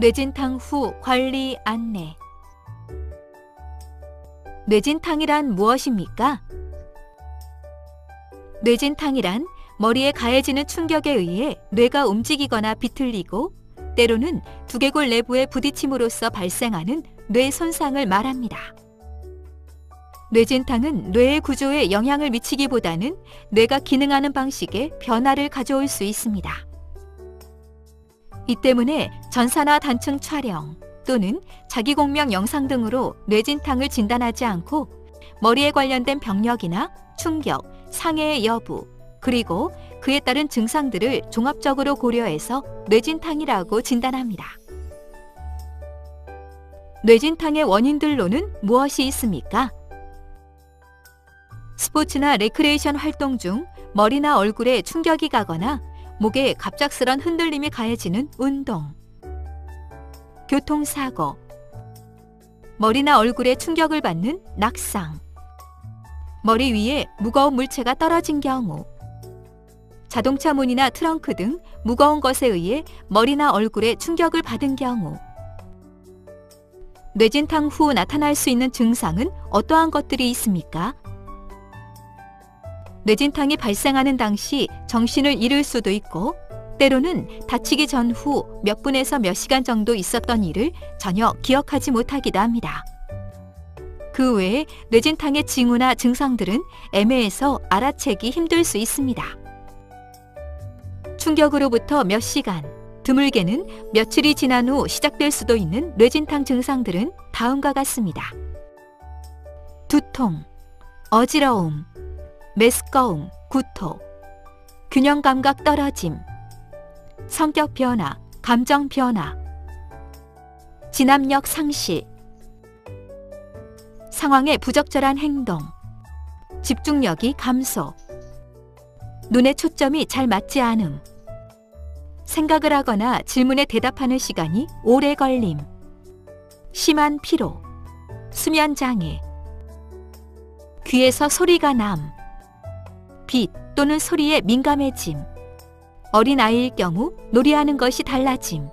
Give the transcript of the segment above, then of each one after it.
뇌진탕 후 관리 안내. 뇌진탕이란 무엇입니까? 뇌진탕이란 머리에 가해지는 충격에 의해 뇌가 움직이거나 비틀리고 때로는 두개골 내부에 부딪힘으로써 발생하는 뇌 손상을 말합니다. 뇌진탕은 뇌의 구조에 영향을 미치기보다는 뇌가 기능하는 방식에 변화를 가져올 수 있습니다. 이 때문에 전사나 단층 촬영 또는 자기공명 영상 등으로 뇌진탕을 진단하지 않고 머리에 관련된 병력이나 충격, 상해의 여부, 그리고 그에 따른 증상들을 종합적으로 고려해서 뇌진탕이라고 진단합니다. 뇌진탕의 원인들로는 무엇이 있습니까? 스포츠나 레크레이션 활동 중 머리나 얼굴에 충격이 가거나 목에 갑작스런 흔들림이 가해지는 운동, 교통사고, 머리나 얼굴에 충격을 받는 낙상, 머리 위에 무거운 물체가 떨어진 경우, 자동차 문이나 트렁크 등 무거운 것에 의해 머리나 얼굴에 충격을 받은 경우. 뇌진탕 후 나타날 수 있는 증상은 어떠한 것들이 있습니까? 뇌진탕이 발생하는 당시 정신을 잃을 수도 있고 때로는 다치기 전후 몇 분에서 몇 시간 정도 있었던 일을 전혀 기억하지 못하기도 합니다. 그 외에 뇌진탕의 징후나 증상들은 애매해서 알아채기 힘들 수 있습니다. 충격으로부터 몇 시간, 드물게는 며칠이 지난 후 시작될 수도 있는 뇌진탕 증상들은 다음과 같습니다. 두통, 어지러움, 메스꺼움, 구토, 균형감각 떨어짐, 성격 변화, 감정 변화, 진압력 상실, 상황의 부적절한 행동, 집중력이 감소, 눈의 초점이 잘 맞지 않음, 생각을 하거나 질문에 대답하는 시간이 오래 걸림, 심한 피로, 수면 장애, 귀에서 소리가 남, 빛 또는 소리에 민감해짐, 어린아이일 경우 놀이하는 것이 달라짐,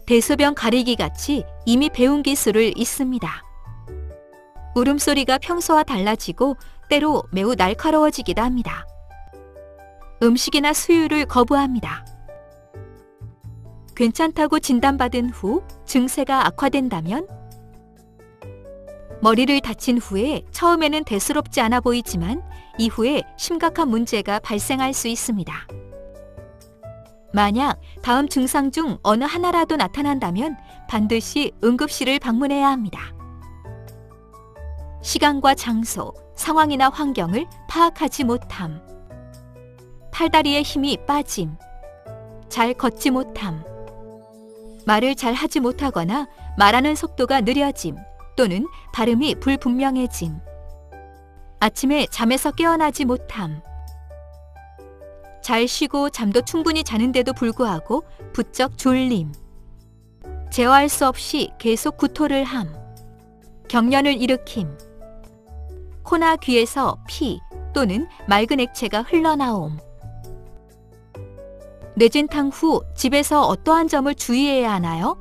대소변 가리기 같이 이미 배운 기술을 잊습니다. 울음소리가 평소와 달라지고 때로 매우 날카로워지기도 합니다. 음식이나 수유를 거부합니다. 괜찮다고 진단받은 후 증세가 악화된다면 머리를 다친 후에 처음에는 대수롭지 않아 보이지만 이후에 심각한 문제가 발생할 수 있습니다. 만약 다음 증상 중 어느 하나라도 나타난다면 반드시 응급실을 방문해야 합니다. 시간과 장소, 상황이나 환경을 파악하지 못함, 팔다리의 힘이 빠짐, 잘 걷지 못함, 말을 잘 하지 못하거나 말하는 속도가 느려짐 또는 발음이 불분명해짐, 아침에 잠에서 깨어나지 못함, 잘 쉬고 잠도 충분히 자는데도 불구하고 부쩍 졸림, 제어할 수 없이 계속 구토를 함, 경련을 일으킴, 코나 귀에서 피 또는 맑은 액체가 흘러나옴. 뇌진탕 후 집에서 어떠한 점을 주의해야 하나요?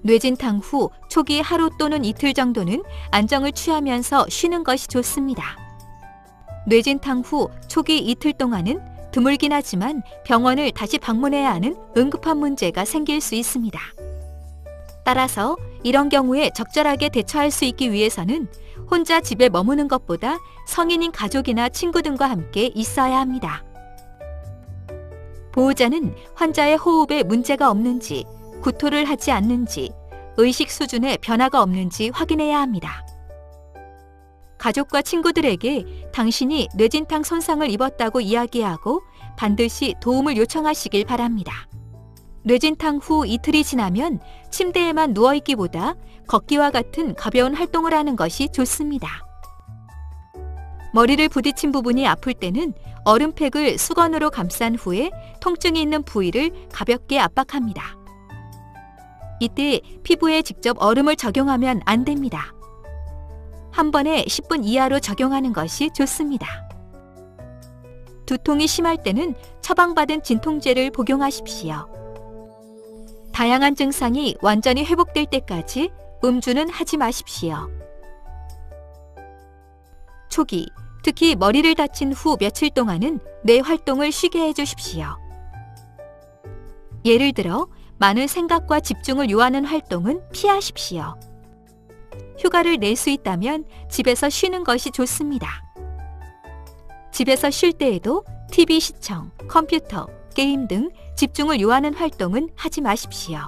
뇌진탕 후 초기 하루 또는 이틀 정도는 안정을 취하면서 쉬는 것이 좋습니다. 뇌진탕 후 초기 이틀 동안은 드물긴 하지만 병원을 다시 방문해야 하는 응급한 문제가 생길 수 있습니다. 따라서 이런 경우에 적절하게 대처할 수 있기 위해서는 혼자 집에 머무는 것보다 성인인 가족이나 친구 등과 함께 있어야 합니다. 보호자는 환자의 호흡에 문제가 없는지, 구토를 하지 않는지, 의식 수준에 변화가 없는지 확인해야 합니다. 가족과 친구들에게 당신이 뇌진탕 손상을 입었다고 이야기하고 반드시 도움을 요청하시길 바랍니다. 뇌진탕 후 이틀이 지나면 침대에만 누워있기보다 걷기와 같은 가벼운 활동을 하는 것이 좋습니다. 머리를 부딪힌 부분이 아플 때는 얼음팩을 수건으로 감싼 후에 통증이 있는 부위를 가볍게 압박합니다. 이때 피부에 직접 얼음을 적용하면 안 됩니다. 한 번에 10분 이하로 적용하는 것이 좋습니다. 두통이 심할 때는 처방받은 진통제를 복용하십시오. 다양한 증상이 완전히 회복될 때까지 음주는 하지 마십시오. 초기, 특히 머리를 다친 후 며칠 동안은 뇌 활동을 쉬게 해주십시오. 예를 들어 많은 생각과 집중을 요하는 활동은 피하십시오. 휴가를 낼 수 있다면 집에서 쉬는 것이 좋습니다. 집에서 쉴 때에도 TV 시청, 컴퓨터, 게임 등 집중을 요하는 활동은 하지 마십시오.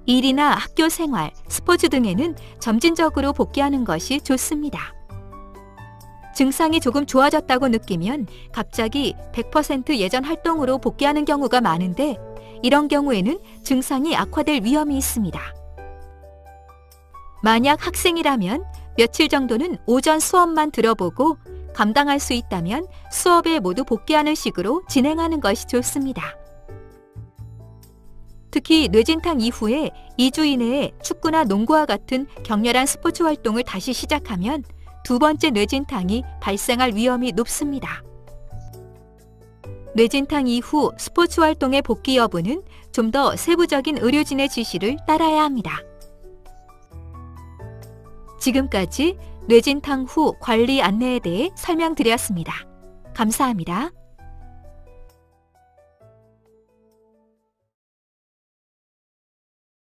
일이나 학교 생활, 스포츠 등에는 점진적으로 복귀하는 것이 좋습니다. 증상이 조금 좋아졌다고 느끼면 갑자기 100% 예전 활동으로 복귀하는 경우가 많은데 이런 경우에는 증상이 악화될 위험이 있습니다. 만약 학생이라면 며칠 정도는 오전 수업만 들어보고 감당할 수 있다면 수업에 모두 복귀하는 식으로 진행하는 것이 좋습니다. 특히 뇌진탕 이후에 2주 이내에 축구나 농구와 같은 격렬한 스포츠 활동을 다시 시작하면 두 번째 뇌진탕이 발생할 위험이 높습니다. 뇌진탕 이후 스포츠 활동의 복귀 여부는 좀 더 세부적인 의료진의 지시를 따라야 합니다. 지금까지 뇌진탕 후 관리 안내에 대해 설명드렸습니다. 감사합니다.